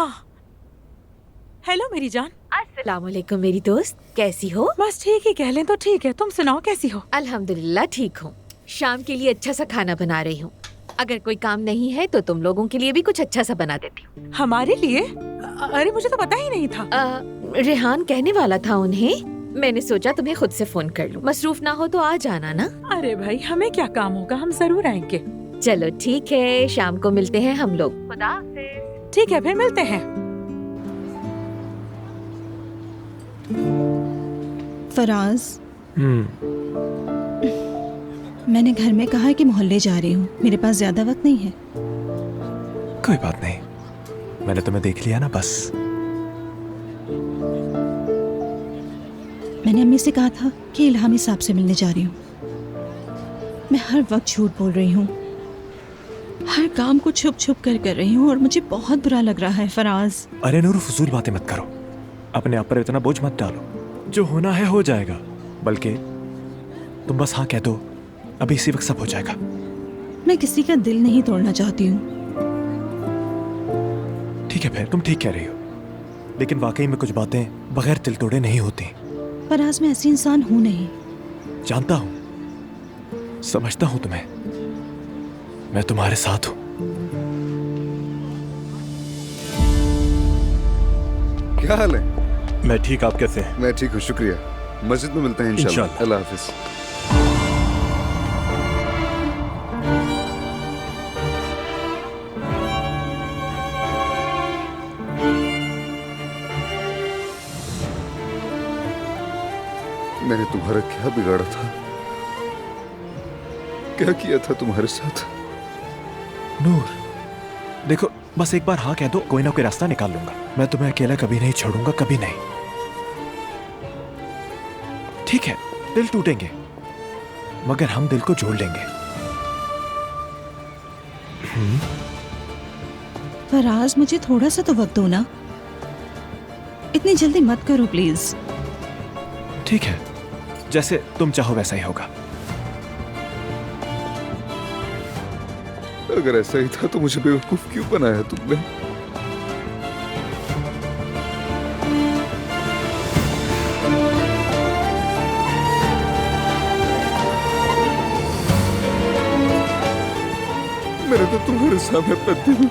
हाँ। हेलो मेरी जान। अस्सलाम वालेकुम मेरी दोस्त, कैसी हो? बस ठीक ही कह लें तो ठीक है। तुम सुनाओ कैसी हो? अल्हम्दुलिल्लाह ठीक हूँ। शाम के लिए अच्छा सा खाना बना रही हूँ। अगर कोई काम नहीं है तो तुम लोगों के लिए भी कुछ अच्छा सा बना देती हूँ। हमारे लिए? अरे मुझे तो पता ही नहीं था। रेहान कहने वाला था उन्हें, मैंने सोचा तुम्हें खुद से फोन कर लूं। मसरूफ ना हो तो आ जाना ना। अरे भाई हमें क्या काम होगा, हम जरूर आएंगे। चलो ठीक है, शाम को मिलते हैं हम लोग। खुदा हाफिज। ठीक है फिर मिलते हैं। फराज, मैंने घर में कहा है कि मोहल्ले जा रही हूँ, मेरे पास ज्यादा वक्त नहीं है। कोई बात नहीं, मैंने तुम्हें देख लिया ना बस। मैंने अम्मी से कहा था कि इल्हामी साहब से मिलने जा रही हूँ। मैं हर वक्त झूठ बोल रही हूँ, हर काम को छुप छुप कर रही हूँ और मुझे बहुत बुरा लग रहा है फराज। अरे नूर, फजूल बातें मत करो, अपने आप पर इतना बोझ मत डालो। जो होना है हो जाएगा, बल्कि तुम बस हाँ कह दो, अभी इसी वक्त सब हो जाएगा। मैं किसी का दिल नहीं तोड़ना चाहती हूँ। ठीक है फिर, तुम ठीक कह रही हो, लेकिन वाकई में कुछ बातें बगैर दिल तोड़े नहीं होती। फराज, मैं ऐसी इंसान हूँ नहीं। जानता हूं, समझता हूं तुम्हें, मैं तुम्हारे साथ हूं। क्या हाल है? मैं ठीक, आप कैसे हैं? मैं ठीक हूँ, शुक्रिया। मस्जिद में मिलते हैं इंशाल्लाह। अल्लाह हाफिज। मैंने तुम्हारा क्या बिगाड़ा था? क्या किया था तुम्हारे साथ? नूर देखो, बस एक बार हाँ कह दो, कोई ना कोई रास्ता निकाल लूंगा। मैं तुम्हें अकेला कभी नहीं छोड़ूंगा, कभी नहीं। ठीक है, दिल टूटेंगे मगर हम दिल को जोड़ लेंगे। फराज, मुझे थोड़ा सा तो वक्त दो ना, इतनी जल्दी मत करो प्लीज। ठीक है, जैसे तुम चाहो वैसा ही होगा। अगर ऐसा ही था तो मुझे बेवकूफ क्यों बनाया तुमने? मैंने तो तुम्हारे सामने अपना दिल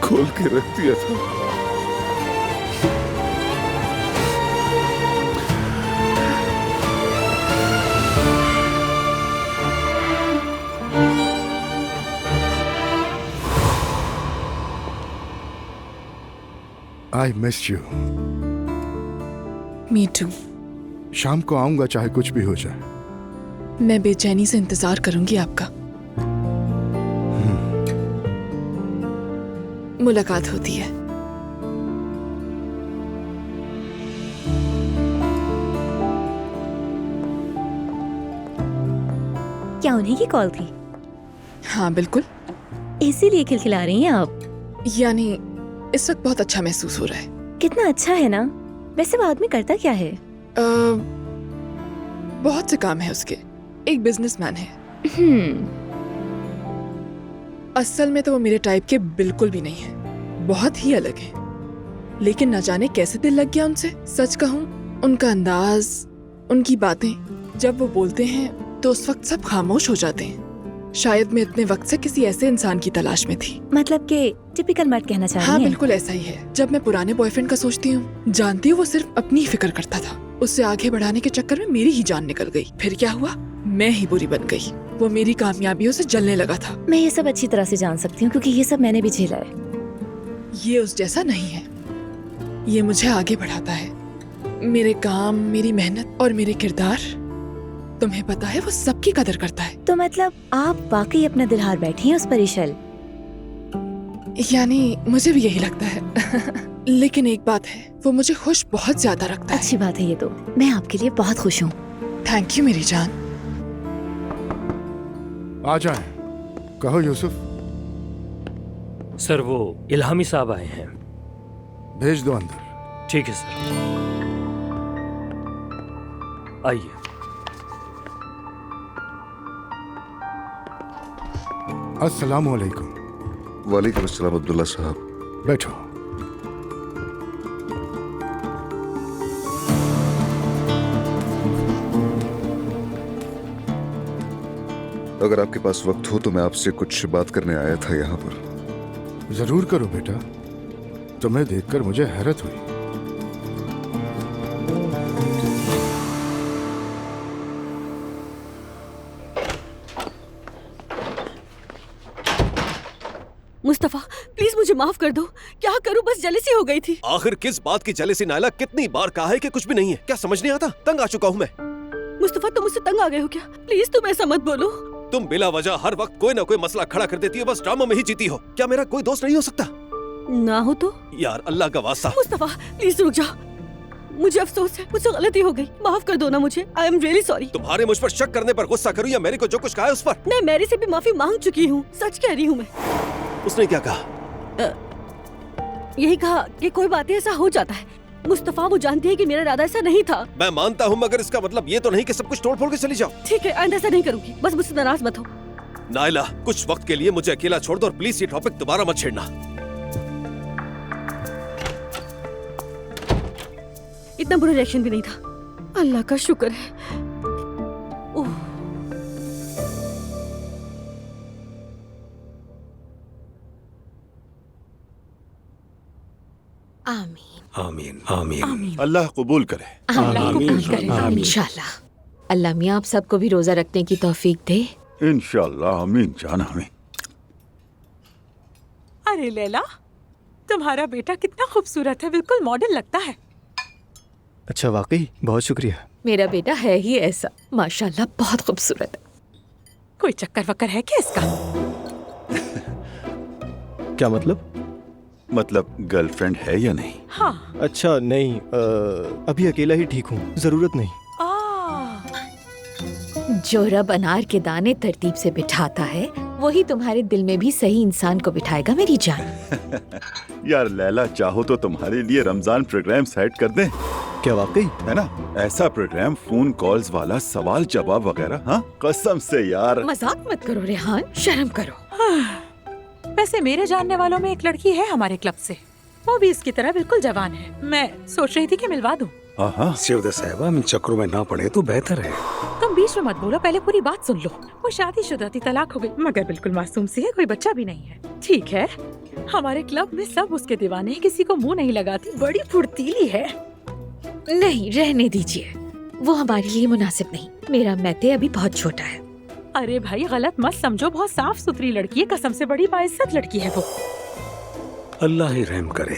खोल के रख दिया था। I missed you. Me too. शाम को आऊंगा चाहे कुछ भी हो जाए। मैं बेचैनी से इंतजार करूंगी आपका। मुलाकात होती है। क्या उन्हीं की कॉल थी? हाँ बिल्कुल। इसीलिए खिलखिला रही हैं आप? यानी इस वक्त बहुत अच्छा महसूस हो रहा है। कितना अच्छा है ना। वैसे वो आदमी करता क्या है? बहुत से काम है उसके। एक बिजनेसमैन है। असल में तो वो मेरे टाइप के बिल्कुल भी नहीं है, बहुत ही अलग है। लेकिन न जाने कैसे दिल लग गया उनसे। सच कहूँ, उनका अंदाज, उनकी बातें, जब वो बोलते हैं तो उस वक्त सब खामोश हो जाते हैं। शायद मैं इतने वक्त से किसी ऐसे इंसान की तलाश में थी। मतलब कि टिपिकल मर्द कहना चाह रही हाँ हैं? बिल्कुल ऐसा ही है। जब मैं पुराने बॉयफ्रेंड का सोचती हूँ, जानती हूँ वो सिर्फ अपनी फिक्र करता था। उससे आगे बढ़ाने के चक्कर में मेरी ही जान निकल गई। फिर क्या हुआ, मैं ही बुरी बन गई। वो मेरी कामयाबियों से जलने लगा था। मैं ये सब अच्छी तरह से जान सकती हूँ क्योंकि ये सब मैंने भी झेला है। ये उस जैसा नहीं है, ये मुझे आगे बढ़ाता है। मेरे काम, मेरी मेहनत और मेरे किरदार, तुम्हें पता है वो सबकी कदर करता है। तो मतलब आप वाकई अपना दिल हार बैठी हैं उस पर इशल? यानी मुझे भी यही लगता है। लेकिन एक बात है, वो मुझे खुश बहुत ज्यादा रखता है। अच्छी बात है ये तो। मैं आपके लिए बहुत खुश हूँ। थैंक यू मेरी जान। आ जाएं। कहो यूसुफ। सर वो इल्हामी साहब आए हैं। भेज दो अंदर। ठीक है सर, आइए। अस्सलामुअलैकुम। वालेकुम अस्सलाम अब्दुल्ला साहब। बैठो। अगर आपके पास वक्त हो तो मैं आपसे कुछ बात करने आया था यहाँ पर। जरूर करो बेटा, तुम्हें देखकर मुझे हैरत हुई। मुस्तफा प्लीज मुझे माफ कर दो। क्या करूं, बस जेलसी हो गई थी। आखिर किस बात की जेलसी नायला? कितनी बार कहा है कि कुछ भी नहीं है, क्या समझ नहीं आता? तंग आ चुका हूँ मैं। मुस्तफा तुम मुझसे तंग आ गए हो क्या? प्लीज तुम ऐसा मत बोलो। तुम बिला वजह हर वक्त कोई ना कोई मसला खड़ा कर देती हो, बस ड्रामा में ही जीती हो। क्या मेरा कोई दोस्त नहीं हो सकता? ना हो तो? यार अल्लाह का वास्ता। मुस्तफा प्लीज रुक जाओ, मुझे अफसोस है, मुझसे गलती हो गई, माफ कर दो ना मुझे। I am really sorry. तुम्हारे मुझ पर शक करने पर गुस्सा करूँ या मेरी को जो कुछ कहा है उस पर? मैं मैरी से भी माफी मांग चुकी हूँ, सच कह रही हूँ मैं। उसने क्या कहा? यही कहा कि कोई बातें ऐसा हो जाता है। मुस्तफा वो जानती है कि मेरा इरादा ऐसा नहीं था। मैं मानता हूँ, मगर इसका मतलब ये तो नहीं कि सब कुछ तोड़ फोड़ के चली जाओ। ठीक है, आइंदा ऐसा नहीं करूँगी, बस मुझसे नाराज मत हो। नायला कुछ वक्त के लिए मुझे अकेला छोड़ दो और प्लीज ये टॉपिक दोबारा मत छेड़ना। इतना बुरा रिएक्शन भी नहीं था, अल्लाह का शुक्र है। ओह आमीन आमीन आमीन। अल्लाह कबूल करे। अल्लाह कबूल करे इंशाल्लाह। अल्लाह मियाँ आप सबको भी रोजा रखने की तौफीक दे। इंशाल्लाह। आमीन जान आमीन। अरे लैला, तुम्हारा बेटा कितना खूबसूरत है, बिल्कुल मॉडल लगता है। अच्छा वाकई, बहुत शुक्रिया। मेरा बेटा है ही ऐसा, माशाल्लाह बहुत खूबसूरत है। कोई चक्कर वक्कर है क्या इसका? क्या मतलब? मतलब गर्लफ्रेंड है या नहीं? हाँ। अच्छा नहीं, अभी अकेला ही ठीक हूँ, जरूरत नहीं। जो रब अनार के दाने तरतीब से बिठाता है वही तुम्हारे दिल में भी सही इंसान को बिठाएगा मेरी जान। यार लैला, चाहो तो तुम्हारे लिए रमजान प्रोग्राम सेट कर दें। क्या वाकई? है ना, ऐसा प्रोग्राम फोन कॉल्स वाला, सवाल जवाब वगैरह। हाँ कसम से यार। मजाक मत करो रेहान, शर्म करो। वैसे मेरे जानने वालों में एक लड़की है हमारे क्लब से, वो भी इसकी तरह बिल्कुल जवान है। मैं सोच रही थी कि मिलवा दूं। सिवदे साहिबा, इन चक्करों में ना पड़े तो बेहतर है। तुम बीच में मत बोलो, पहले पूरी बात सुन लो। वो शादीशुदा थी, तलाक हो गई, मगर बिल्कुल मासूम सी है, कोई बच्चा भी नहीं है। ठीक है, हमारे क्लब में सब उसके दीवाने हैं, किसी को मुंह नहीं लगाती, बड़ी फुर्तीली है। नहीं, रहने दीजिए, वो हमारे लिए मुनासिब नहीं। मेरा मैते अभी बहुत छोटा है। अरे भाई गलत मत समझो, बहुत साफ सुथरी लड़की है, कसम से बड़ी बाइज्जत लड़की है वो। अल्लाह ही रहम करे।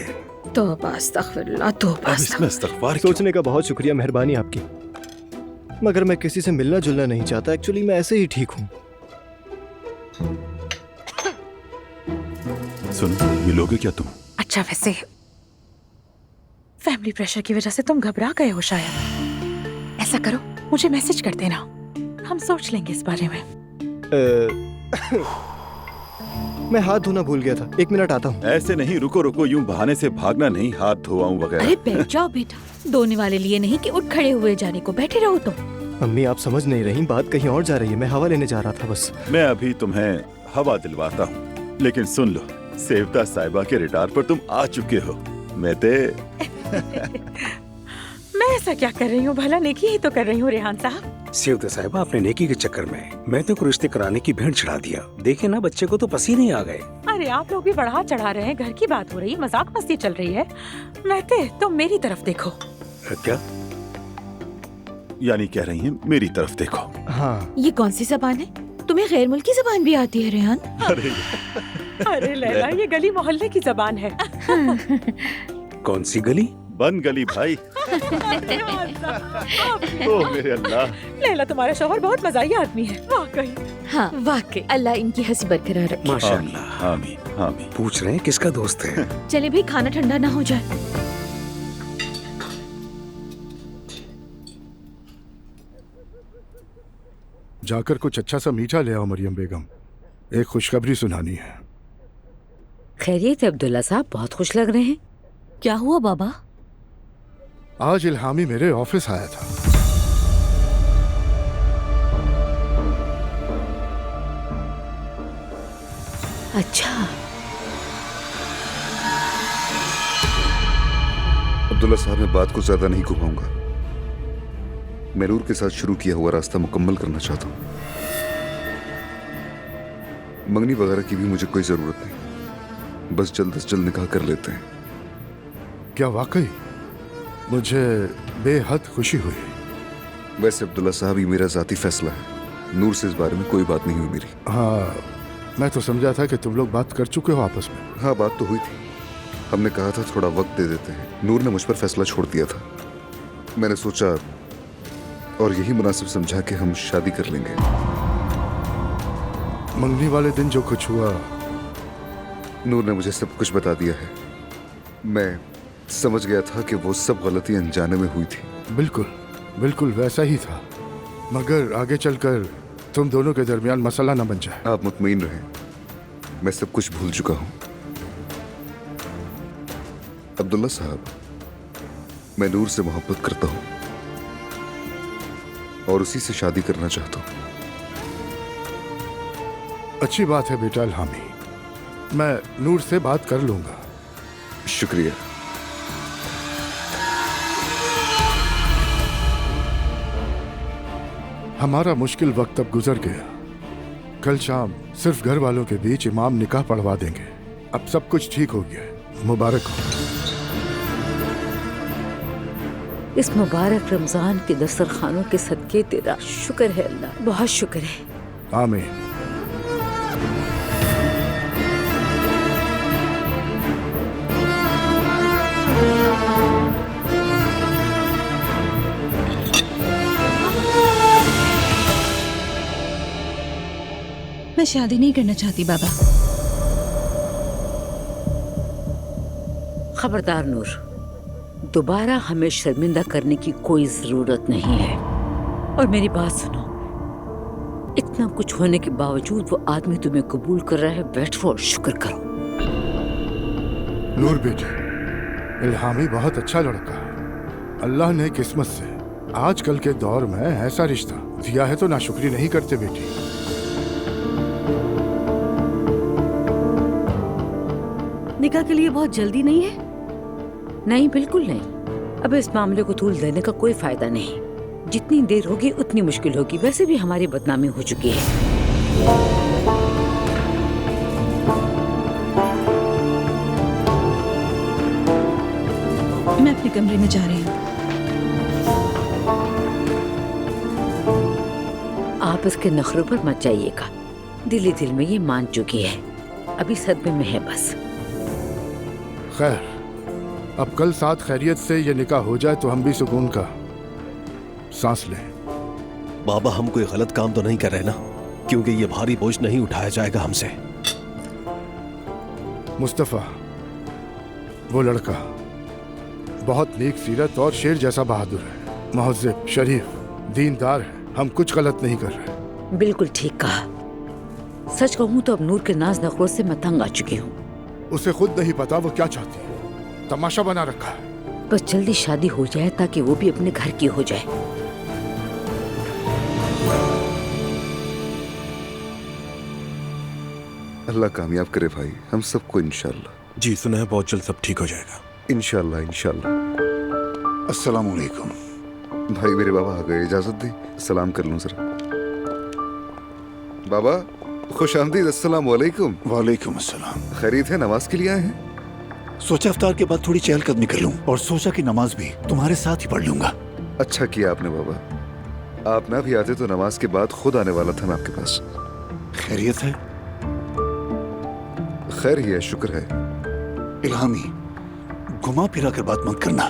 तौबा अस्तगफिरुल्लाह, तौबा इस्तगफार। सोचने का बहुत शुक्रिया, मेहरबानी आपकी, मगर मैं किसी से मिलना जुलना नहीं चाहता। एक्चुअली मैं ऐसे ही ठीक हूँ। सुन, मिलोगे क्या तुम? अच्छा वैसे फैमिली प्रेशर की वजह से तुम घबरा गए हो शायद। ऐसा करो, मुझे मैसेज कर देना, हम सोच लेंगे इस बारे में। मैं हाथ धोना भूल गया था, 1 मिनट आता हूँ। ऐसे नहीं, रुको रुको, यूं बहाने से भागना नहीं, हाथ धोआऊं वगैरह। अरे बैठ जाओ बेटा, धोने वाले लिए नहीं कि उठ खड़े हुए जाने को। बैठे रहो तुम। अम्मी आप समझ नहीं रही, बात कहीं और जा रही है। मैं हवा लेने जा रहा था बस। मैं अभी तुम्हें हवा दिलवाता हूँ, लेकिन सुन लो, सेवता साहिबा के रिटायर पर तुम आ चुके हो। मैं ऐसा क्या कर रही हूँ, भला नेकी ही तो कर रही हूँ रेहान साहब। सिवदे साहिबा, अपने नेकी के चक्कर में मैते को रिश्ते कराने की भेंट चढ़ा दिया। देखे ना, बच्चे को तो पसीने आ गए। अरे आप लोग भी बढ़ा चढ़ा रहे हैं, घर की बात हो रही है, मजाक मस्ती चल रही है। मैते तुम मेरी तरफ देखो। क्या यानी कह रही हैं मेरी तरफ देखो? हाँ। ये कौन सी जबान है? तुम्हें गैर मुल्की जबान भी आती है रेहान? अरे लैला, ये गली मोहल्ले की जबान है। कौन सी गली? बंद गली भाई। ओ मेरे अल्लाह। लैला तुम्हारा शौहर बहुत मजाई आदमी है वाकई। हाँ वाकई, अल्लाह इनकी हंसी बरकरार रखे। माशाअल्लाह। आमीन आमीन। पूछ रहे हैं किसका दोस्त है? चले भाई, खाना ठंडा ना हो जाए। जाकर कुछ अच्छा सा मीठा ले आओ मरियम बेगम, एक खुशखबरी सुनानी है। खैरियत है अब्दुल्ला साहब, बहुत खुश लग रहे हैं। क्या हुआ बाबा? आज इल्हामी मेरे ऑफिस आया था। अच्छा, अब्दुल्ला साहब, मैं बात को ज्यादा नहीं घुमाऊंगा। मैं नूर के साथ शुरू किया हुआ रास्ता मुकम्मल करना चाहता हूँ। मंगनी वगैरह की भी मुझे कोई जरूरत नहीं, बस जल्द से जल्द निकाह कर लेते हैं। क्या वाकई? मुझे बेहद खुशी हुई। वैसे अब्दुल्ला साहब, ये मेरा जाती फैसला है, नूर से इस बारे में कोई बात नहीं हुई मेरी। हाँ, मैं तो समझा था कि तुम लोग बात कर चुके हो आपस में। हाँ, बात तो हुई थी। हमने कहा था थोड़ा वक्त दे देते हैं। नूर ने मुझ पर फैसला छोड़ दिया था। मैंने सोचा और यही मुनासिब समझा कि हम शादी कर लेंगे। मंगनी वाले दिन जो कुछ हुआ, नूर ने मुझे सब कुछ बता दिया है। मैं समझ गया था कि वो सब गलती अनजाने में हुई थी। बिल्कुल बिल्कुल वैसा ही था, मगर आगे चलकर तुम दोनों के दरमियान मसला न बन जाए। आप मुतमईन रहें, मैं सब कुछ भूल चुका हूं। अब्दुल्ला साहब, मैं नूर से मोहब्बत करता हूं और उसी से शादी करना चाहता हूं। अच्छी बात है बेटा इल्हामी, मैं नूर से बात कर लूंगा। शुक्रिया। हमारा मुश्किल वक्त अब गुजर गया। कल शाम सिर्फ घर वालों के बीच इमाम निकाह पढ़वा देंगे। अब सब कुछ ठीक हो गया है। मुबारक हो। इस मुबारक रमजान के दस्तरखानों के सदके तेरा शुक्र है अल्लाह, बहुत शुक्र है। आमीन। मैं शादी नहीं करना चाहती बाबा। खबरदार नूर, दोबारा हमें शर्मिंदा करने की कोई जरूरत नहीं है। और मेरी बात सुनो, इतना कुछ होने के बावजूद वो आदमी तुम्हें कबूल कर रहा है, बैठो और शुक्र करो। नूर बेटे, इल्हामी बहुत अच्छा लड़का है। अल्लाह ने किस्मत से आजकल के दौर में ऐसा रिश्ता दिया है तो नाशुक्री नहीं करते बेटी। निकाह के लिए बहुत जल्दी नहीं है? नहीं, बिल्कुल नहीं। अब इस मामले को तूल देने का कोई फायदा नहीं। जितनी देर होगी उतनी मुश्किल होगी। वैसे भी हमारी बदनामी हो चुकी है। मैं अपने कमरे में जा रही हूँ। आप इसके नखरों पर मत जाइएगा। दिल ही दिल में ये मान चुकी है, अभी सदमे में है बस। खैर, अब कल साथ खैरियत से ये निकाह हो जाए तो हम भी सुकून का सांस लें। बाबा, हम कोई गलत काम तो नहीं कर रहे ना? क्योंकि ये भारी बोझ नहीं उठाया जाएगा हमसे। मुस्तफा, वो लड़का बहुत नेक सीरत और शेर जैसा बहादुर है। महज़्ज़ब, शरीफ, दीनदार है। हम कुछ गलत नहीं कर रहे। बिल्कुल ठीक कहा। सच कहूँ तो अब नूर के नाज नखरों से मैं तंग आ चुकी हूँ। उसे खुद नहीं पता वो क्या चाहती है। तमाशा बना रखा है। बस जल्दी शादी हो जाए ताकि वो भी अपने घर की हो जाए। अल्लाह कामयाब करे भाई, हम सबको इंशाल्लाह। जी सुना है, बहुत जल्द सब ठीक हो जाएगा। इंशाल्लाह इंशाल्लाह। अस्सलाम वालेकुम। भाई मेरे बाबा आ गए, इजाजत दे सलाम कर लूं जरा। बाबा खुश आमदीद। अस्सलाम वालेकुम। वालेकुम अस्सलाम। खैरियत है? नमाज के लिए आए हैं? सोचा इफ्तार के बाद थोड़ी चहलकदमी कर लूं और सोचा कि नमाज भी तुम्हारे साथ ही पढ़ लूंगा। अच्छा किया आपने बाबा। आप ना भी आते तो नमाज के बाद खुद आने वाला था मैं आपके पास। खैरियत है? खैर ही है, शुक्र है। इल्हामी, घुमा फिरा कर बात मत करना।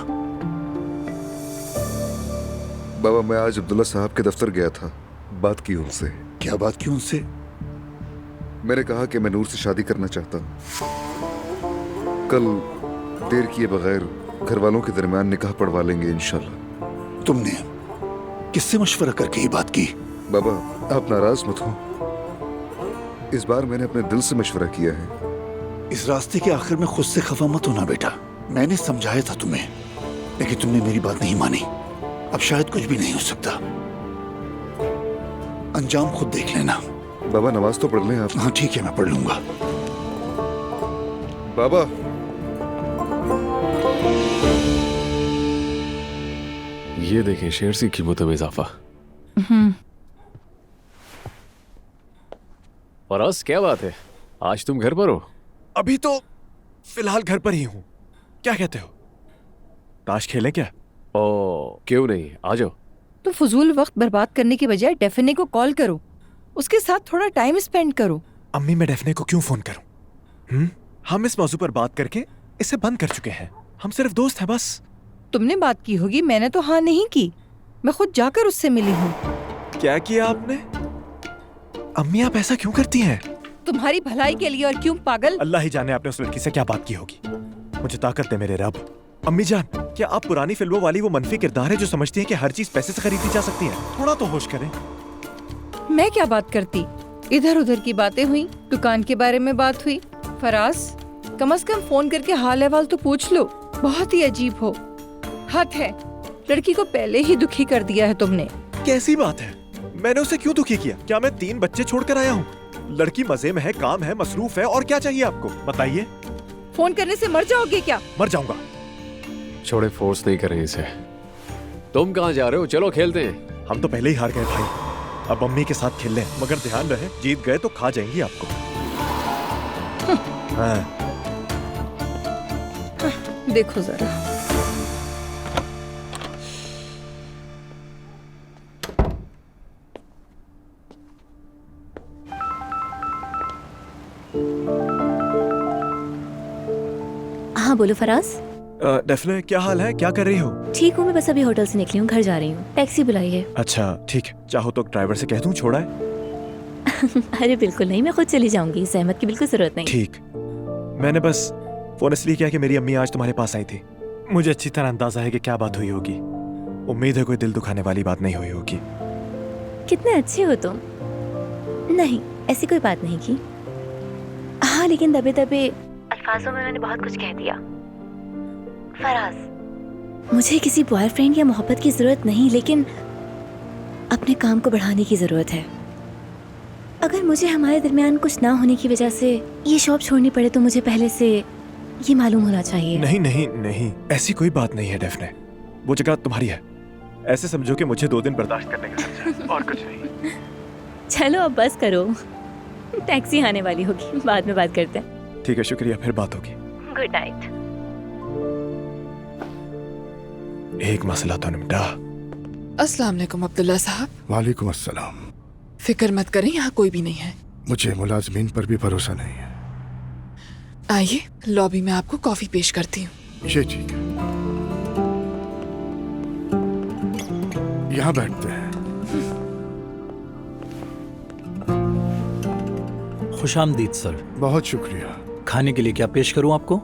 बाबा, मैं आज अब्दुल्ला साहब के दफ्तर गया था, बात की उनसे। क्या बात की उनसे? मैंने कहा कि मैं नूर से शादी करना चाहता हूँ। कल देर किए बगैर घर वालों के दरमियान निकाह पढ़वा लेंगे इंशाल्लाह। तुमने किससे मशवरा करके ये बात की? बाबा, आप नाराज मत हो। इस बार मैंने अपने दिल से मशवरा किया है। इस रास्ते के आखिर में खुद से खफा मत होना बेटा। मैंने समझाया था तुम्हें, लेकिन तुमने मेरी बात नहीं मानी। अब शायद कुछ भी नहीं हो सकता। अंजाम खुद देख लेना। बाबा, नमाज तो पढ़ लें आप। हाँ ठीक है, मैं पढ़ लूंगा। बाबा, ये देखें शेर की कीमतों में इजाफा। फराज क्या बात है, आज तुम घर पर हो? अभी तो फिलहाल घर पर ही हूँ। क्या कहते हो, ताश खेलें क्या? ओ क्यों नहीं, आ जाओ। तो फजूल वक्त बर्बाद करने के बजाय डेफिने को कॉल करो, उसके साथ थोड़ा टाइम स्पेंड करो। अम्मी, मैं डेफने को क्यों फोन करूं? हम इस मौजू पर बात करके इसे बंद कर चुके हैं। हम सिर्फ दोस्त हैं बस। तुमने बात की होगी, मैंने तो हाँ नहीं की। मैं खुद जाकर उससे मिली हूँ। क्या किया आपने? अम्मी, आप ऐसा क्यों करती हैं? तुम्हारी भलाई के लिए। और क्यों पागल? अल्लाह ही जाने आपने उस लड़की से क्या बात की होगी। मुझे ताकत दे मेरे रब। अम्मी जान, क्या आप पुरानी फिल्मों वाली वो मनफी किरदार है जो समझती हैं कि हर चीज पैसे से खरीदी जा सकती है? थोड़ा तो होश करें। मैं क्या बात करती, इधर उधर की बातें हुई, दुकान के बारे में बात हुई। फराज, कम से कम फोन करके हाल अहवाल तो पूछ लो। बहुत ही अजीब हो। हद है, लड़की को पहले ही दुखी कर दिया है तुमने। कैसी बात है, मैंने उसे क्यों दुखी किया? क्या मैं 3 बच्चे छोड़कर आया हूँ? लड़की मजे में है, काम है, मसरूफ है, और क्या चाहिए आपको बताइए? फोन करने से मर जाओगे क्या? मर जाऊंगा। छोड़े, फोर्स नहीं करें इसे। तुम कहाँ जा रहे हो? चलो खेलते हैं। हम तो पहले ही हार गए भाई, अब अम्मी के साथ खेल लें, मगर ध्यान रहे जीत गए तो खा जाएंगी आपको। हाँ। देखो जरा। हाँ बोलो फराज। डेफने, क्या हाल है? क्या कर रही हो? ठीक हूँ, मैं बस अभी होटल से निकली हूँ, घर जा रही हूँ। टैक्सी बुलाई है। अच्छा ठीक है, चाहो तो ड्राइवर से कह दूं छोड़ा है? अरे बिल्कुल नहीं, मैं खुद चली जाऊंगी, सहमत की बिल्कुल जरूरत नहीं। ठीक, मैंने बस फोन इसलिए किया कि मेरी अम्मी आज तुम्हारे पास आई थी। मुझे अच्छी तरह अंदाजा है कि क्या बात हुई होगी। उम्मीद है कोई दिल दुखाने वाली बात नहीं हुई होगी। कितने अच्छे हो तुम। नहीं, ऐसी कोई बात नहीं की। हाँ, लेकिन दबे दबे अल्फाजों में मैंने बहुत कुछ कह दिया। फराज, मुझे किसी बॉयफ्रेंड या मोहब्बत की जरूरत नहीं, लेकिन अपने काम को बढ़ाने की जरूरत है। अगर मुझे हमारे दरमियान कुछ ना होने की वजह से ये शॉप छोड़नी पड़े तो मुझे पहले से ये मालूम होना चाहिए। नहीं नहीं नहीं, ऐसी कोई बात नहीं है डेफने, वो जगह तुम्हारी है। ऐसे समझो कि मुझे 2 दिन बर्दाश्त करने का है, और कुछ नहीं। चलो अब बस करो, टैक्सी आने वाली होगी, बाद में बात करते हैं। ठीक है, शुक्रिया, फिर बात होगी। Good night. एक मसला तो निपटा। अस्सलाम वालेकुम अब्दुल्ला साहब। वालेकुम अस्सलाम। फिक्र मत करें, यहाँ कोई भी नहीं है। मुझे मुलाजमीन पर भी भरोसा नहीं है। आइए, लॉबी में आपको कॉफी पेश करती हूँ। ये ठीक है, यहाँ बैठते हैं। खुशामदीद सर। बहुत शुक्रिया। खाने के लिए क्या पेश करूं आपको?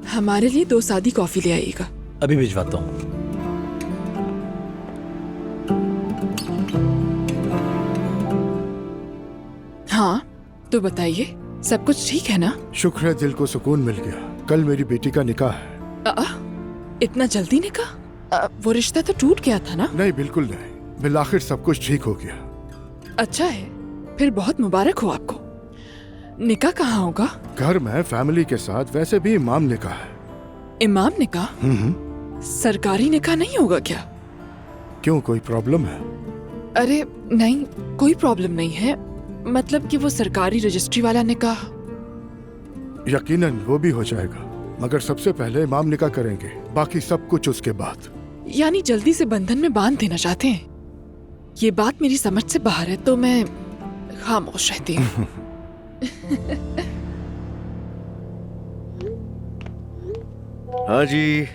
हमारे लिए 2 सादी कॉफी ले आइएगा। अभी भिजवाता हूँ। हाँ, तो बताइए, सब कुछ ठीक है ना? शुक्र है, दिल को सुकून मिल गया। कल मेरी बेटी का निकाह है। इतना जल्दी निकाह? वो रिश्ता तो टूट गया था ना? नहीं, बिल्कुल नहीं, बिलाखिर सब कुछ ठीक हो गया। अच्छा है, फिर बहुत मुबारक हो आपको। निकाह कहाँ होगा? घर में फैमिली के साथ, वैसे भी इमाम निकाह है। इमाम निकाह? सरकारी निकाह नहीं होगा क्या? क्यों, कोई प्रॉब्लम है? अरे नहीं, कोई प्रॉब्लम नहीं है, मतलब कि वो सरकारी रजिस्ट्री वाला निकाह। यकीनन वो भी हो जाएगा, मगर सबसे पहले इमाम निकाह करेंगे, बाकी सब कुछ उसके बाद। यानी जल्दी से बंधन में बांध देना चाहते हैं? ये बात मेरी समझ से बाहर है, तो मैं खामोश रहती हूँ। हाँ जी,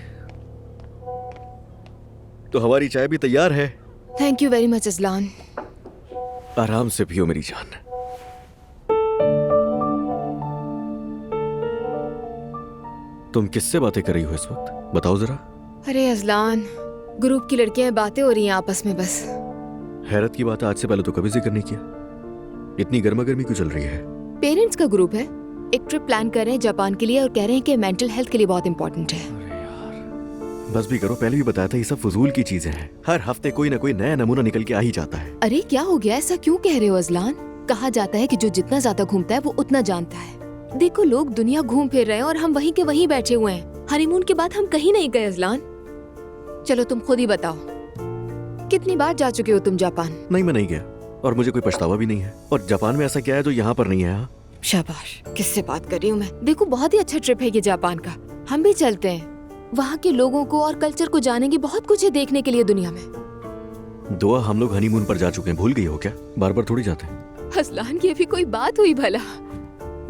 तो हमारी चाय भी तैयार है। Thank you very much Azlan. आराम से पियो मेरी जान। तुम किससे बातें कर रही हो इस वक्त, बताओ जरा। अरे अजलान, ग्रुप की लड़कियां बातें हो रही हैं आपस में बस। हैरत की बात है, आज से पहले तो कभी जिक्र नहीं किया। इतनी गर्मा गर्मी क्यों चल रही है? पेरेंट्स का ग्रुप है, एक ट्रिप प्लान कर रहे हैं जापान के लिए और कह रहे हैं कि मेंटल हेल्थ के लिए बहुत इंपॉर्टेंट है। बस भी करो, पहले भी बताया था ये सब फजूल की चीजें हैं। हर हफ्ते कोई ना कोई नया नमूना निकल के आ ही जाता है। अरे क्या हो गया, ऐसा क्यों कह रहे हो अजलान? कहा जाता है कि जो जितना ज्यादा घूमता है वो उतना जानता है। देखो, लोग दुनिया घूम फिर रहे हैं और हम वहीं के वहीं बैठे हुए हैं। हनीमून के बाद हम कहीं नहीं गए अजलान। चलो तुम खुद ही बताओ, कितनी बार जा चुके हो तुम जापान? नहीं, मैं नहीं गया और मुझे कोई पछतावा भी नहीं है। और जापान में ऐसा क्या है जो यहाँ पर नहीं है? हाँ, शाबाश। किससे बात कर रही हूँ मैं? देखो बहुत ही अच्छा ट्रिप है ये जापान का, हम भी चलते हैं। वहाँ के लोगों को और कल्चर को जानेंगे, बहुत कुछ है देखने के लिए दुनिया में। दुआ, हम लोग हनीमून पर जा चुके हैं, भूल गई हो क्या? बार बार थोड़ी जाते हैं। असलान, ये भी कोई बात हुई भला?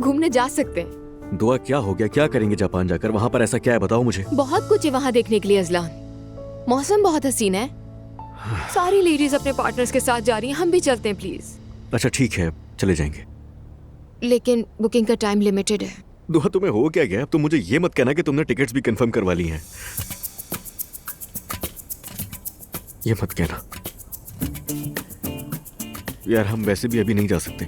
घूमने जा सकते हैं। दुआ, क्या हो गया? क्या करेंगे जापान जाकर? वहाँ पर ऐसा क्या है, बताओ मुझे। बहुत कुछ है वहाँ देखने के लिए अजलान। मौसम बहुत हसीन है, सारी लेडीज अपने पार्टनर्स के साथ जा रही हैं, हम भी चलते हैं प्लीज। अच्छा ठीक है, चले जाएंगे। लेकिन बुकिंग का टाइम लिमिटेड है। दुआ, तुम्हें हो क्या गया? अब तुम मुझे ये मत कहना कि तुमने टिकट्स भी कंफर्म करवा ली हैं। ये मत कहना यार, हम वैसे भी अभी नहीं जा सकते।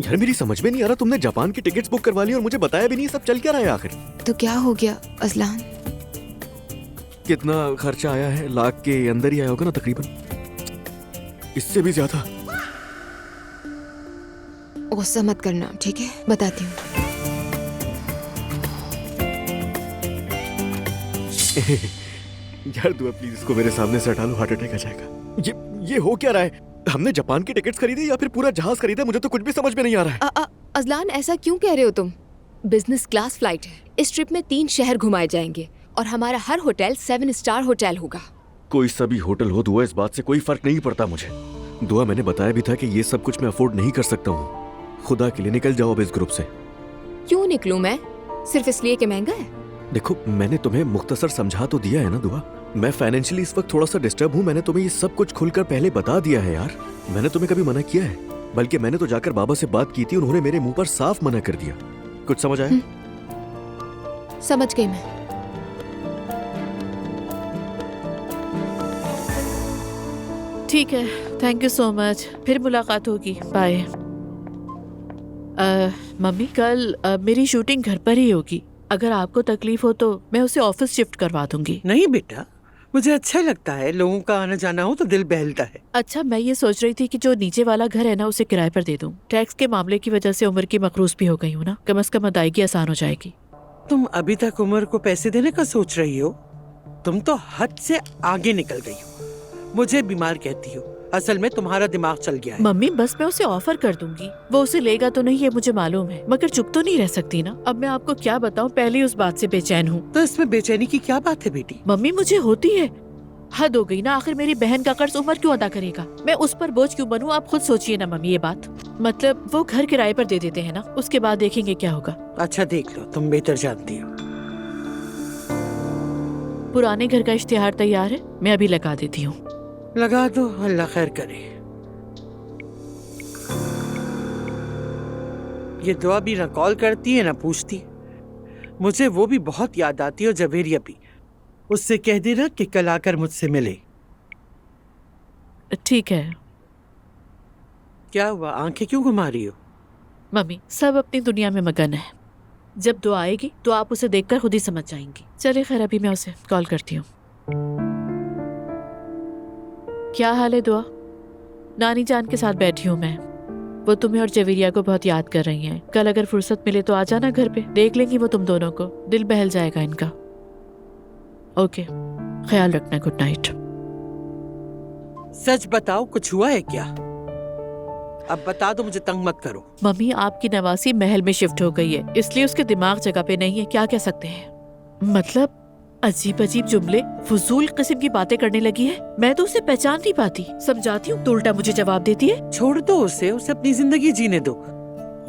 यार मेरी समझ में नहीं आ रहा, तुमने जापान की टिकट्स बुक करवा ली और मुझे बताया भी नहीं। सब चल क्या रहा है आखिर? तो क्या हो गया अजलान? कितना खर्चा आया है? लाख के अंदर ही आया होगा ना तकरीबन, इससे भी ज्यादा। गुस्सा मत करना, ठीक है? बताती हूँ। यार दुआ प्लीज इसको मेरे सामने से हटा लो, हार्ट अटैक आ जाएगा। ये हो क्या रहा है? हमने जापान की टिकट्स खरीदी या फिर पूरा जहाज खरीदा? मुझे तो कुछ भी समझ में नहीं आ रहा है। अजलान, ऐसा क्यों कह रहे हो तुम? बिजनेस क्लास फ्लाइट है। इस ट्रिप में 3 शहर घुमाए जाएंगे और हमारा हर होटल 7 स्टार होटल होगा। कोई सा भी होटल हो दुआ, इस बात से कोई फर्क नहीं पड़ता मुझे। दुआ, मैंने बताया भी था कि ये सब कुछ मैं अफोर्ड नहीं कर सकता हूँ। खुदा के लिए निकल जाओ अब इस ग्रुप से। क्यों निकलूं मैं? सिर्फ इसलिए कि महंगा है? देखो, मैंने तुम्हें मुख्तसर समझा तो दिया है ना दुआ। मैं फाइनेंशियली इस वक्त थोड़ा सा डिस्टर्ब हूँ। मैंने तुम्हें ये सब कुछ खुलकर पहले बता दिया है यार। मैंने तुम्हें कभी मना किया है? बल्कि मैंने तो जाकर बाबा से बात की थी, उन्होंने मेरे मुंह पर साफ मना कर दिया। कुछ समझ आया? समझ गई मैं। ठीक है, थैंक यू सो मच। फिर मुलाकात होगी, बाय। मम्मी, कल मेरी शूटिंग घर पर ही होगी। अगर आपको तकलीफ हो तो मैं उसे ऑफिस शिफ्ट करवा दूंगी। नहीं बेटा, मुझे अच्छा लगता है, लोगों का आना जाना हो तो दिल बहलता है। अच्छा, मैं ये सोच रही थी कि जो नीचे वाला घर है ना, उसे किराए पर दे दूं। टैक्स के मामले की वजह से उम्र की मकरूज भी हो गई हूँ ना, कम से कम अदायगी आसान हो जाएगी। तुम अभी तक उमर को पैसे देने का सोच रही हो? तुम तो हद से आगे निकल गई हो। मुझे बीमार कहती हो, असल में तुम्हारा दिमाग चल गया है। मम्मी, बस मैं उसे ऑफर कर दूंगी, वो उसे लेगा तो नहीं ये मुझे मालूम है, मगर चुप तो नहीं रह सकती ना। अब मैं आपको क्या बताऊं, पहले उस बात से बेचैन हूँ। तो इसमें बेचैनी की क्या बात है बेटी? मम्मी, मुझे होती है। हद हो गई ना, आखिर मेरी बहन का कर्ज उमर क्यों अदा करेगा? मैं उस पर बोझ क्यों बनूं? आप खुद सोचिए ना मम्मी ये बात। मतलब वो घर किराए पर दे देते हैं ना, उसके बाद देखेंगे क्या होगा। अच्छा देख लो, तुम बेहतर जानती हो। पुराने घर का इश्तिहार तैयार है, मैं अभी लगा देती हूँ। लगा दो, अल्लाह खैर करे। ये दुआ भी ना कॉल करती है ना पूछती। मुझे वो भी बहुत याद आती है, और जवेरिया भी। उससे कह देना कि कल आकर मुझसे मिले। ठीक है। क्या हुआ, आंखें क्यों घुमा रही हो? मम्मी, सब अपनी दुनिया में मगन है। जब दुआ आएगी तो आप उसे देखकर खुद ही समझ जाएंगी। चलिए खैर, अभी मैं उसे कॉल करती हूँ। क्या हाल है दुआ? नानी जान के साथ बैठी हूँ मैं। वो तुम्हें और जवेरिया को बहुत याद कर रही हैं। कल अगर फुर्सत मिले तो आ जाना घर पे, देख लेंगी वो तुम दोनों को, दिल बहल जाएगा इनका। ओके, ख्याल रखना, गुड नाइट। सच बताओ, कुछ हुआ है क्या? अब बता दो, मुझे तंग मत करो। मम्मी, आपकी नवासी महल में शिफ्ट हो गई है, इसलिए उसके दिमाग जगह पे नहीं है। क्या कह सकते हैं? मतलब अजीब अजीब जुमले, फजूल किस्म की बातें करने लगी है। मैं तो उसे पहचान नहीं पाती। समझाती हूँ तो उल्टा मुझे जवाब देती है। छोड़ दो उसे अपनी जिंदगी जीने दो।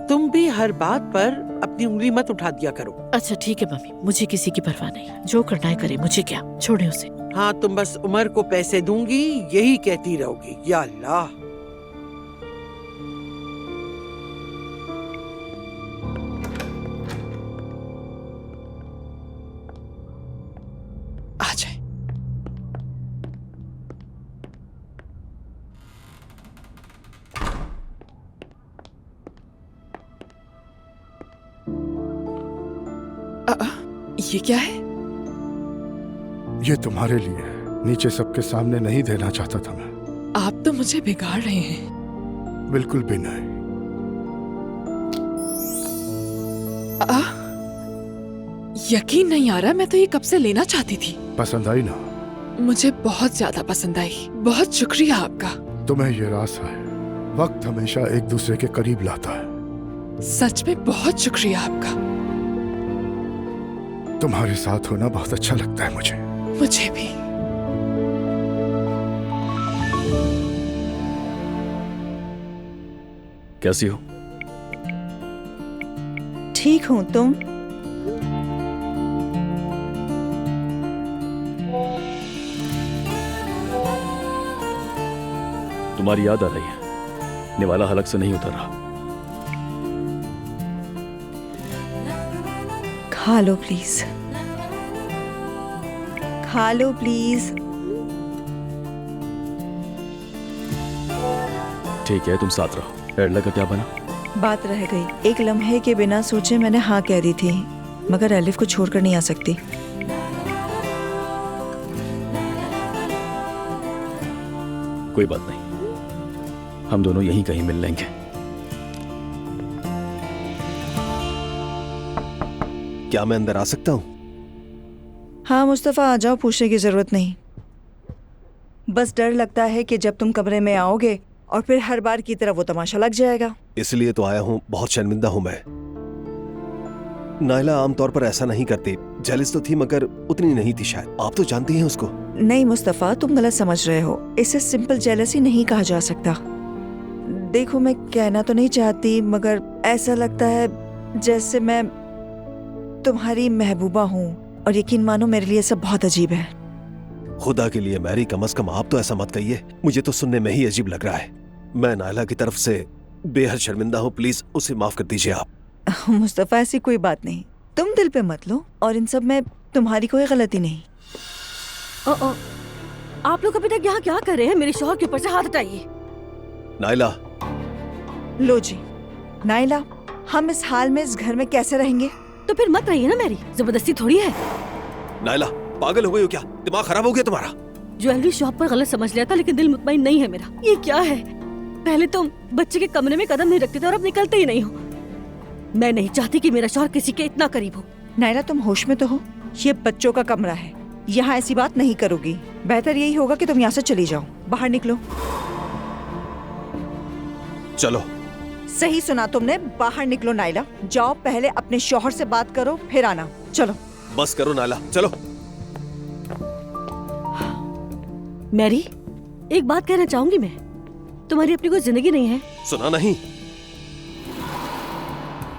तुम भी हर बात पर अपनी उंगली मत उठा दिया करो। अच्छा ठीक है मम्मी, मुझे किसी की परवाह नहीं, जो करना है करे, मुझे क्या, छोड़े उसे। हाँ, तुम बस उमर को पैसे दूंगी यही कहती रहोगी। या अल्लाह। आ जाए। ये क्या है? ये तुम्हारे लिए है, नीचे सबके सामने नहीं देना चाहता था मैं। आप तो मुझे बिगाड़ रहे हैं। बिल्कुल भी नहीं। यकीन नहीं आ रहा, मैं तो ये कब से लेना चाहती थी। पसंद आई ना? मुझे बहुत ज्यादा पसंद आई। बहुत शुक्रिया आपका। तुम्हें ये रास है, वक्त हमेशा एक दूसरे के करीब लाता है। सच में बहुत शुक्रिया आपका। तुम्हारे साथ होना बहुत अच्छा लगता है मुझे। मुझे भी। कैसी हो? ठीक हूँ, तुम? तुम्हारी याद आ रही है। निवाला हलक से नहीं उतर रहा। खा लो प्लीज, खा लो प्लीज। ठीक है, तुम साथ रहो। एडला का क्या बना? बात रह गई। एक लम्हे के बिना सोचे मैंने हाँ कह दी थी, मगर एलिफ को छोड़कर नहीं आ सकती। कोई बात नहीं, हम दोनों यहीं कहीं मिल लेंगे। क्या मैं अंदर आ सकता हूँ? हाँ मुस्तफा, आ जाओ, पूछने की जरूरत नहीं। बस डर लगता है कि जब तुम कमरे में आओगे और फिर हर बार की तरह वो तमाशा लग जाएगा। इसलिए तो आया हूँ। बहुत शर्मिंदा हूँ मैं। नायला आमतौर पर ऐसा नहीं करती। जेलस तो थी मगर उतनी नहीं थी शायद। आप तो जानती हैं उसको। नहीं मुस्तफा, तुम गलत समझ रहे हो। इसे सिंपल जेलसी नहीं कहा जा सकता। देखो, मैं कहना तो नहीं चाहती मगर ऐसा लगता है जैसे मैं तुम्हारी महबूबा हूँ, और यकीन मानो मेरे लिए सब बहुत अजीब है। खुदा के लिए मैरी, कम से कम आप तो ऐसा मत कहिए। मुझे तो सुनने में ही अजीब लग रहा है। मैं नायला की तरफ से बेहद शर्मिंदा हूँ। प्लीज उसे माफ कर दीजिए आप। मुस्तफा, ऐसी कोई बात नहीं, तुम दिल पे मत लो, और इन सब में तुम्हारी कोई गलती नहीं। आप लोग अभी तक यहाँ क्या कर रहे हैं? मेरे शौहर के ऊपर से हाथ हटाइए। नायला। लो जी। नायला, हम इस हाल में इस घर में कैसे रहेंगे? तो फिर मत रहिए ना मैरी, जबरदस्ती थोड़ी है। नायला, पागल हो गई हो क्या? दिमाग खराब हो गया तुम्हारा? ज्वेलरी शॉप पर गलत समझ लिया था, लेकिन दिल मुतमईन नहीं है मेरा। ये क्या है? पहले तुम बच्चे के कमरे में कदम नहीं रखते थे और अब निकलते ही नहीं हो। मैं नहीं चाहती कि मेरा शौहर किसी के इतना करीब हो। नायला, तुम होश में तो हो? ये बच्चों का कमरा है, यहाँ ऐसी बात नहीं करोगी। बेहतर यही होगा कि तुम यहाँ से चली जाओ। बाहर निकलो। चलो। सही सुना तुमने, बाहर निकलो। नायला, जाओ, पहले अपने शौहर से बात करो, फिर आना। चलो। बस करो नायला, चलो। मैरी, एक बात कहना चाहूंगी मैं। तुम्हारी अपनी कोई जिंदगी नहीं है। सुना नहीं?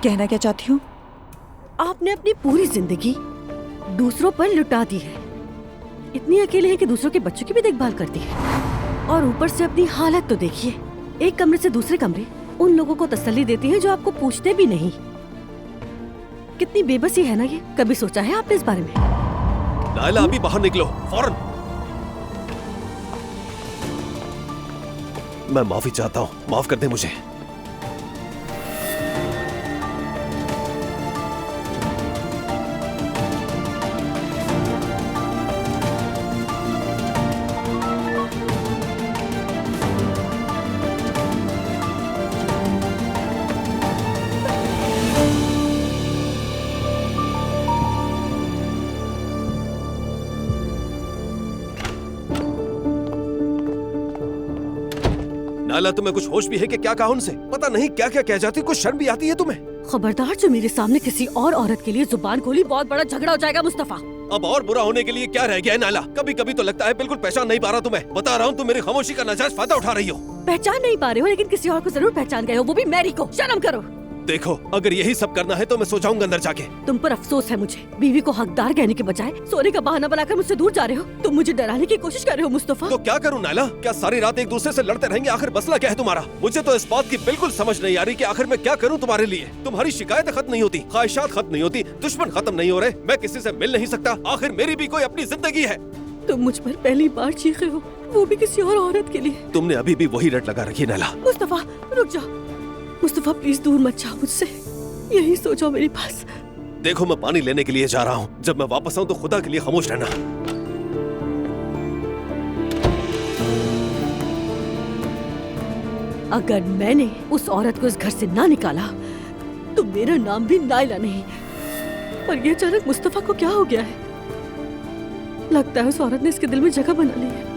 कहना क्या चाहती हूँ? आपने अपनी पूरी जिंदगी दूसरों पर लुटा दी है। इतनी अकेले है कि दूसरों के बच्चों की भी देखभाल करती है, और ऊपर से अपनी हालत तो देखिए। एक कमरे से दूसरे कमरे उन लोगों को तसल्ली देती है जो आपको पूछते भी नहीं। कितनी बेबसी है ना ये। कभी सोचा है आपने इस बारे में? नायला, अभी बाहर निकलो फौरन। मैं माफी चाहता हूँ, माफ कर दे मुझे। नायला, तुम्हें कुछ होश भी है कि क्या कहा उनसे? पता नहीं क्या क्या कह जाती। कुछ शर्म भी आती है तुम्हें? खबरदार, जो मेरे सामने किसी और औरत के लिए जुबान खोली, बहुत बड़ा झगड़ा हो जाएगा मुस्तफा। अब और बुरा होने के लिए क्या रह गया है नायला? कभी कभी तो लगता है बिल्कुल पहचान नहीं पा रहा तुम्हें। बता रहा हूँ, तुम मेरी खामोशी का नाजायज फायदा उठा रही हो। पहचान नहीं पा रहे हो, लेकिन किसी और को जरूर पहचान गए हो, वो भी मैरी को। शर्म करो। देखो, अगर यही सब करना है तो मैं सो जाऊंगा अंदर जाके। तुम पर अफसोस है मुझे। बीवी को हकदार कहने के बजाय सोने का बहाना बनाकर मुझसे दूर जा रहे हो। तुम मुझे डराने की कोशिश कर रहे हो मुस्तफा। तो क्या करूं नायला? क्या सारी रात एक दूसरे से लड़ते रहेंगे? आखिर मसला क्या है तुम्हारा? मुझे तो इस बात की बिल्कुल समझ नहीं आ रही कि आखिर मैं क्या करूं तुम्हारे लिए। तुम्हारी शिकायतें खत्म नहीं होती, ख्वाहिशात खत्म नहीं होती, दुश्मन खत्म नहीं हो रहे, मैं किसी से मिल नहीं सकता। आखिर मेरी भी कोई अपनी जिंदगी है। तुम मुझ पर पहली बार चीखे हो, वो भी किसी और औरत के लिए। तुमने अभी भी वही रट लगा रखी है नायला। मुस्तफा, रुक जाओ। मुस्तफा, प्लीज दूर मत जाओ मुझसे, यही सोचो मेरे पास। देखो, मैं पानी लेने के लिए जा रहा हूँ। जब मैं वापस आऊँ तो खुदा के लिए खामोश रहना। अगर मैंने उस औरत को इस घर से ना निकाला तो मेरा नाम भी नायला नहीं। पर ये अचानक मुस्तफा को क्या हो गया है? लगता है उस औरत ने इसके दिल में जगह बना ली है।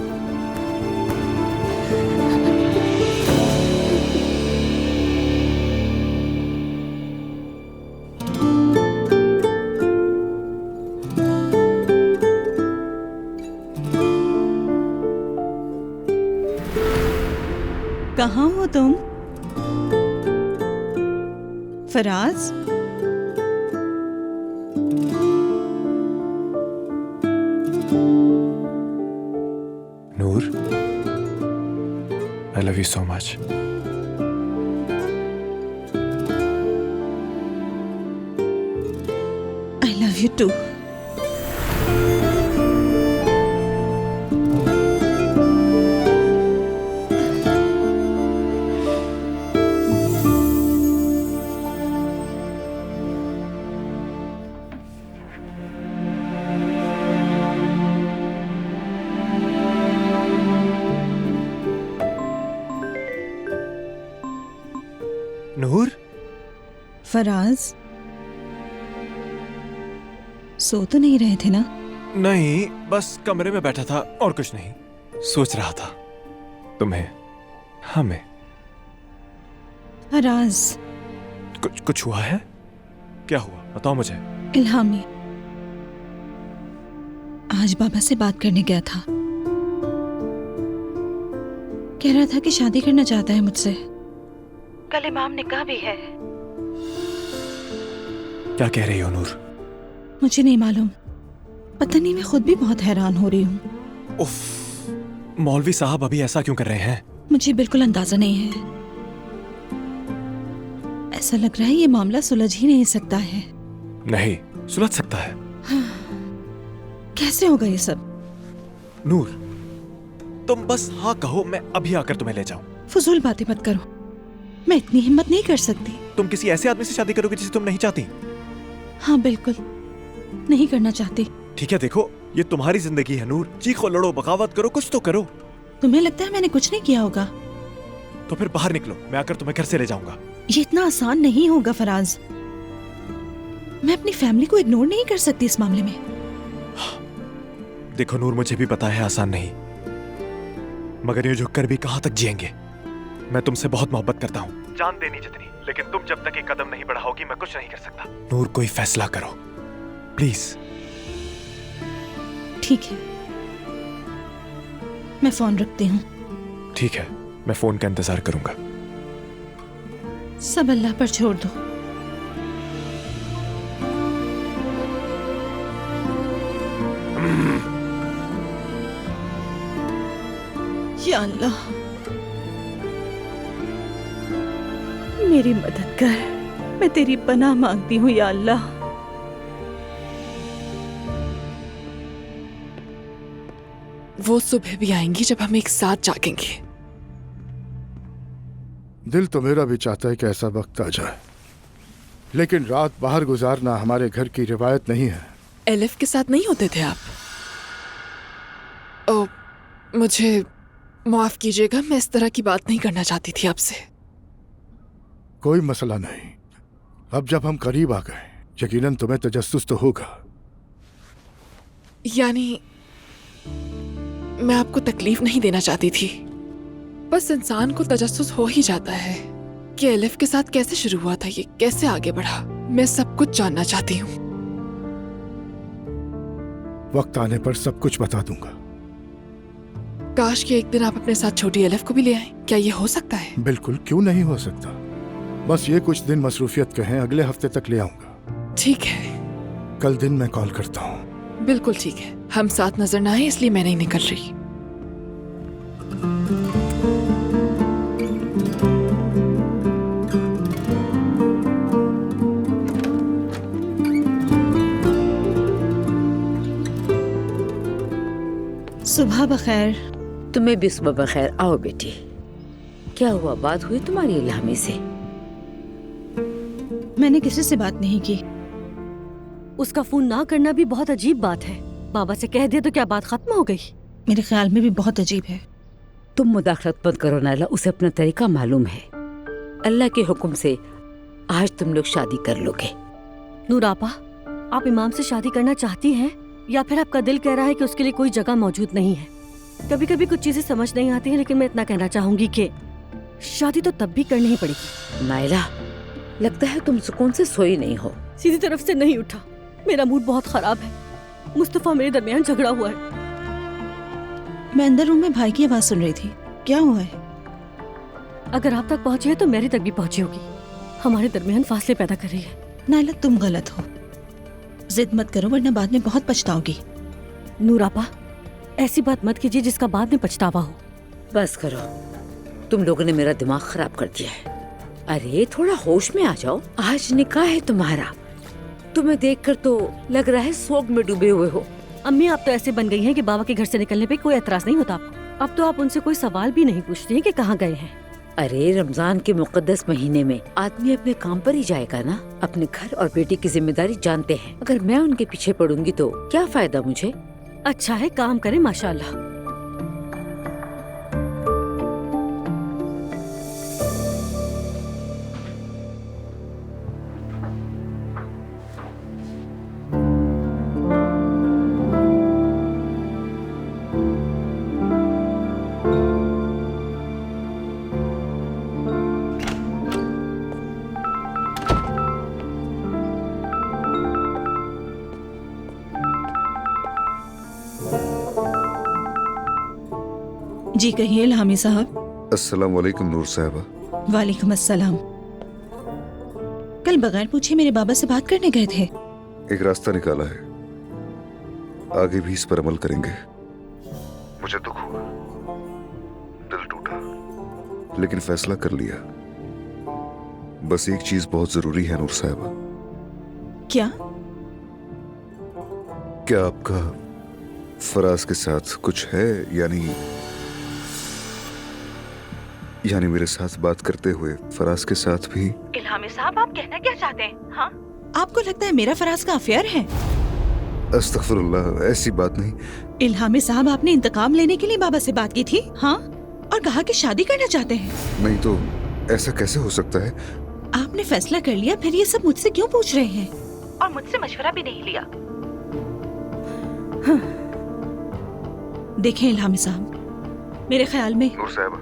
कहाँ हो तुम? Faraz, Noor, I love you so much. I love you too. Noor, Faraz, सो तो नहीं रहे थे ना? नहीं, बस कमरे में बैठा था और कुछ नहीं। सोच रहा था तुम्हें, हमें। फराज, कुछ हुआ है? क्या हुआ, बताओ मुझे। इल्हामी आज बाबा से बात करने गया था। कह रहा था कि शादी करना चाहता है मुझसे। कल इमाम निकाह भी है। क्या कह रही हो नूर? मुझे नहीं मालूम, पता नहीं, मैं खुद भी बहुत हैरान हो रही हूँ। उफ, मौलवी साहब अभी ऐसा क्यों कर रहे हैं? मुझे बिल्कुल अंदाजा नहीं है। ऐसा लग रहा है ये मामला सुलझ ही नहीं सकता है। नहीं, सुलझ सकता है। कैसे होगा ये सब? नूर, तुम बस हाँ कहो, मैं अभी आकर तुम्हें ले जाऊं। फजूल बातें मत करो, मैं इतनी हिम्मत नहीं कर सकती। तुम किसी ऐसे आदमी से शादी करोगे जिसे तुम नहीं चाहती? हाँ बिल्कुल, नहीं करना चाहती। ठीक है, देखो ये तुम्हारी जिंदगी है नूर, चीखो, लड़ो, बगावत करो, कुछ तो करो। तुम्हें लगता है मैंने कुछ नहीं किया होगा? तो फिर बाहर निकलो, मैं आकर तुम्हें घर से ले जाऊंगा। ये इतना आसान नहीं होगा फराज। मैं अपनी फैमिली को इग्नोर नहीं कर सकती इस मामले में। देखो नूर, मुझे भी पता है आसान नहीं, मगर ये झुककर भी कहां तक जिएंगे। मैं तुमसे बहुत मोहब्बत करता हूँ, जान देनी जितनी, लेकिन तुम जब तक एक कदम नहीं बढ़ाओगी मैं कुछ नहीं कर सकता। नूर, कोई फैसला करो प्लीज। ठीक है, मैं फोन रखती हूँ। ठीक है, मैं फोन का इंतजार करूंगा। सब अल्लाह पर छोड़ दो। या अल्लाह, मेरी मदद कर, मैं तेरी पनाह मांगती हूँ या अल्लाह। वो सुबह भी आएंगी जब हम एक साथ जागेंगे। दिल तो मेरा भी चाहता है कि ऐसा वक्त आ जाए, लेकिन रात बाहर गुजारना हमारे घर की रिवायत नहीं है। एलिफ के साथ नहीं होते थे आप? ओ, मुझे माफ कीजिएगा, मैं इस तरह की बात नहीं करना चाहती थी आपसे। कोई मसला नहीं, अब जब हम करीब आ गए, यकीनन तुम्हें तजस्सुस तो होगा। यानी मैं आपको तकलीफ नहीं देना चाहती थी, बस इंसान को तजस्सुस हो ही जाता है कि एलिफ के साथ कैसे शुरू हुआ था, ये कैसे आगे बढ़ा। मैं सब कुछ जानना चाहती हूँ। वक्त आने पर सब कुछ बता दूंगा। काश कि एक दिन आप अपने साथ छोटी एलिफ को भी ले आएं। क्या ये हो सकता है? बिल्कुल, क्यों नहीं हो सकता। बस ये कुछ दिन मसरूफियत के हैं, अगले हफ्ते तक ले आऊंगा। ठीक है, कल दिन मैं कॉल करता हूँ। बिल्कुल ठीक है। हम साथ नजर ना आए इसलिए मैं नहीं निकल रही। सुबह बखैर। तुम्हें भी सुबह बखैर। आओ बेटी, क्या हुआ, बात हुई तुम्हारी इल्हामी से? मैंने किसी से बात नहीं की। उसका फोन ना करना भी बहुत अजीब बात है। बाबा से कह दिया तो क्या बात खत्म हो गई? मेरे ख्याल में भी बहुत अजीब है। तुम मुदाखलत मत करो नाला, उसे अपना तरीका मालूम है। अल्लाह के हुक्म से आज तुम लोग शादी कर लोगे। नूर आपा, आप इमाम से शादी करना चाहती हैं? या फिर आपका दिल कह रहा है कि उसके लिए कोई जगह मौजूद नहीं है। कभी कभी कुछ चीजें समझ नहीं आती हैं, लेकिन मैं इतना कहना चाहूंगी कि शादी तो तब भी करनी ही पड़ेगी। नायला, लगता है तुम सुकून से सोई नहीं हो। सीधी तरफ से नहीं उठा, मेरा मूड बहुत खराब है। मुस्तफा मेरे दरमियान झगड़ा हुआ है। मैं अंदर रूम में भाई की आवाज सुन रही थी, क्या हुआ है? अगर आप तक पहुंची है तो मेरी तक भी पहुंची होगी। हमारे दरमियान फासले पैदा कर रही है। नायला, तुम गलत हो, जिद मत करो वरना बाद में बहुत पछताओगी। नूरापा, ऐसी बात मत कीजिए जिसका बाद में पछतावा हो। बस करो, तुम लोगों ने मेरा दिमाग खराब कर दिया है। अरे थोड़ा होश में आ जाओ, आज निकाह है तुम्हारा। तुम्हें देखकर तो लग रहा है सोग में डूबे हुए हो। अम्मी, आप तो ऐसे बन गई हैं कि बाबा के घर से निकलने पे कोई एतराज नहीं होता आपको। अब तो आप उनसे कोई सवाल भी नहीं पूछती हैं कि कहाँ गए हैं। अरे रमजान के मुकद्दस महीने में आदमी अपने काम पर ही जाएगा ना। अपने घर और बेटी की जिम्मेदारी जानते हैं। अगर मैं उनके पीछे पड़ूंगी तो क्या फायदा मुझे। अच्छा है, काम करें माशाल्लाह। जी कहिए इल्हामी साहब। अस्सलाम वालेकुम नूर साहबा। वालेकुम अस्सलाम। कल बगैर पूछे मेरे बाबा से बात करने गए थे। एक रास्ता निकाला है, आगे भी इस पर अमल करेंगे। मुझे दुख हुआ, दिल टूटा, लेकिन फैसला कर लिया। बस एक चीज बहुत जरूरी है नूर साहबा। क्या? क्या आपका फराज के साथ कुछ है? यानी मेरे साथ बात करते हुए फराज के साथ भी। इल्हामी साहब, आप कहना क्या चाहते हैं? हाँ? आपको लगता है मेरा फराज का अफेयर है? अस्तगफिरुल्लाह, ऐसी बात नहीं। इल्हामी साहब, आपने इंतकाम लेने के लिए बाबा से बात की थी, हाँ? और कहा कि शादी करना चाहते हैं। नहीं तो ऐसा कैसे हो सकता है? आपने फैसला कर लिया, फिर ये सब मुझसे क्यों पूछ रहे हैं? और मुझसे मशवरा भी नहीं लिया। हाँ। देखें इल्हामी साहब, मेरे ख्याल में नूर साहबा,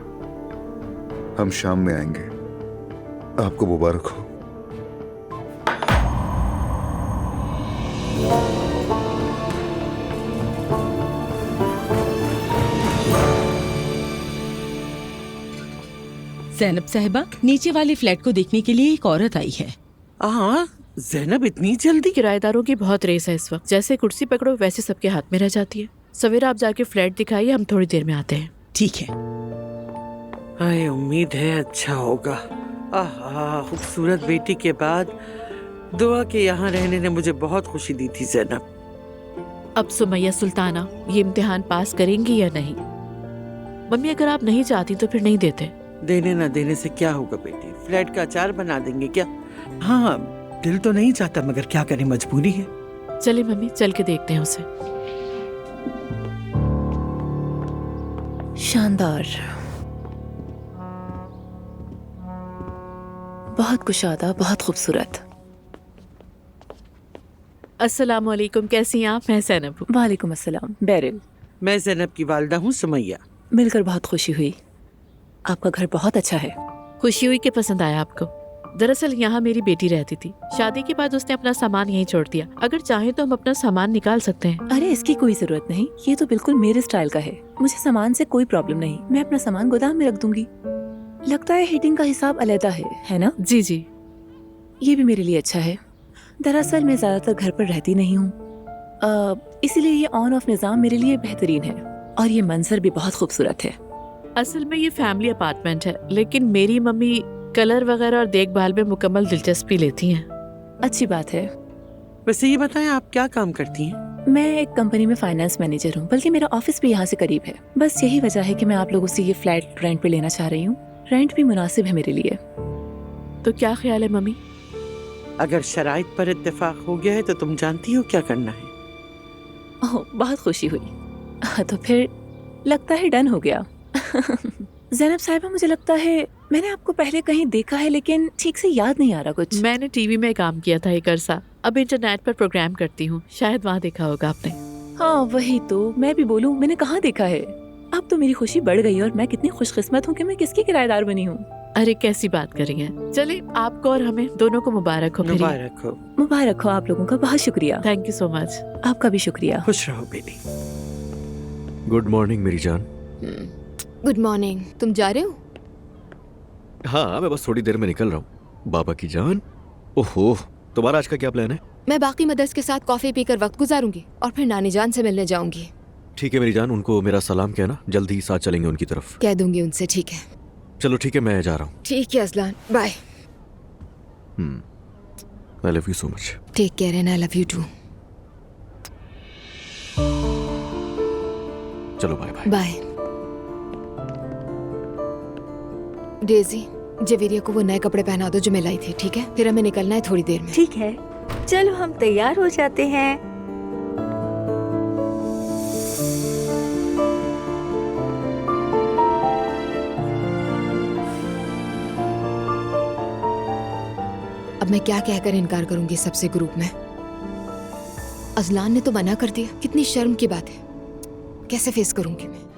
हम शाम में आएंगे। आपको मुबारक हो। ज़ैनब साहिबा, नीचे वाले फ्लैट को देखने के लिए एक औरत आई है। हाँ, ज़ैनब इतनी जल्दी? किराएदारों की बहुत रेस है इस वक्त। जैसे कुर्सी पकड़ो वैसे सबके हाथ में रह जाती है। सवेरा आप जाके फ्लैट दिखाइए, हम थोड़ी देर में आते हैं। ठीक है। हाय, उम्मीद है अच्छा होगा। आहा, खूबसूरत बेटी के बाद दुआ के यहाँ रहने ने मुझे बहुत खुशी दी थी ज़ैनब। अब सुमैया सुल्ताना ये इम्तिहान पास करेंगी या नहीं? मम्मी, अगर आप नहीं चाहती तो फिर नहीं देते। देने ना देने से क्या होगा बेटी, फ्लैट का अचार बना देंगे क्या? हाँ, दिल तो नहीं चाहता मगर क्या करें, मजबूरी है। चलिए मम्मी, चल के देखते हैं उसे। शानदार, बहुत कुशादा, बहुत खूबसूरत। अस्सलाम वालेकुम, कैसी हैं आप? मैं ज़ैनब हूँ। वालेकुम अस्सलाम, बेरिल। मैं ज़ैनब की वालिदा हूँ सुमैया। मिलकर बहुत खुशी हुई। आपका घर बहुत अच्छा है। खुशी हुई कि पसंद आया आपको। दरअसल यहाँ मेरी बेटी रहती थी। शादी के बाद उसने अपना सामान यहीं छोड़ दिया। अगर चाहे तो हम अपना सामान निकाल सकते हैं। अरे इसकी कोई जरूरत नहीं, ये तो बिल्कुल मेरे स्टाइल का है। मुझे सामान से कोई प्रॉब्लम नहीं, मैं अपना सामान गोदाम में रख दूंगी। लगता है हीटिंग का हिसाब अलग है ना? जी जी, ये भी मेरे लिए अच्छा है। दरअसल मैं ज्यादातर घर पर रहती नहीं हूँ, इसीलिए ये ऑन ऑफ निज़ाम मेरे लिए बेहतरीन है। और ये मंजर भी बहुत खूबसूरत है। असल में ये फैमिली अपार्टमेंट है, लेकिन मेरी मम्मी कलर वगैरह और देखभाल में मुकम्मल दिलचस्पी लेती हैं। अच्छी बात है। वैसे ये बताएं, आप क्या काम करती हैं? मैं एक कंपनी में फाइनेंस मैनेजर हूँ, बल्कि मेरा ऑफिस भी यहाँ से करीब है। बस यही वजह है कि मैं आप लोगों से ये फ्लैट रेंट पे लेना चाह रही हूँ। रेंट भी मुनासिब है मेरे लिए। तो क्या ख्याल है मम्मी? अगर शराइत पर इत्तेफाक हो गया है तो तुम जानती हो क्या करना है। ओह, बहुत खुशी हुई। तो फिर लगता है डन हो गया। ज़ैनब साहिबा, मुझे लगता है मैंने आपको पहले कहीं देखा है, लेकिन ठीक से याद नहीं आ रहा कुछ। मैंने टीवी में काम किया था एक अरसा, अब इंटरनेट पर प्रोग्राम करती हूँ, शायद वहाँ देखा होगा आपने। हाँ वही तो मैं भी बोलूं, मैंने कहाँ देखा है। अब तो मेरी खुशी बढ़ गई और मैं कितनी खुशकिस्मत हूँ कि मैं किसकी किराएदार बनी हूँ। अरे कैसी बात कर रही हैं। चलिए आपको और हमें दोनों को मुबारक हो। मुबारक हो। मुबारक हो आप लोगों का, बहुत शुक्रिया। Thank you so much. आपका भी शुक्रिया। खुश रहो बेटी। गुड मॉर्निंग मेरी जान। Good morning. तुम जा रहे हो? हाँ मैं बस थोड़ी देर में निकल रहा हूँ। बाबा की जान, ओहो तुम्हारा आज का क्या प्लान है? मैं बाकी मदर्स के साथ कॉफी पीकर वक्त गुजारूंगी और फिर नानी जान से मिलने जाऊंगी। ठीक है मेरी जान, उनको मेरा सलाम कहना, जल्दी ही साथ चलेंगे उनकी तरफ। कह दूंगी उनसे। ठीक है। चलो ठीक है, मैं जा रहा हूँ। ठीक है Azlan, bye. I love you so much. Take care and I love you too. चलो bye bye. Bye. Daisy, Javeria को वो नए कपड़े पहना दो जो मैं लाई थी, ठीक है? फिर हमें निकलना है थोड़ी देर में। ठीक है, चलो हम तैयार हो जाते हैं। अब मैं क्या कहकर इनकार करूंगी सबसे ग्रुप में? अजलान ने तो मना कर दिया। कितनी शर्म की बात है। कैसे फेस करूंगी मैं?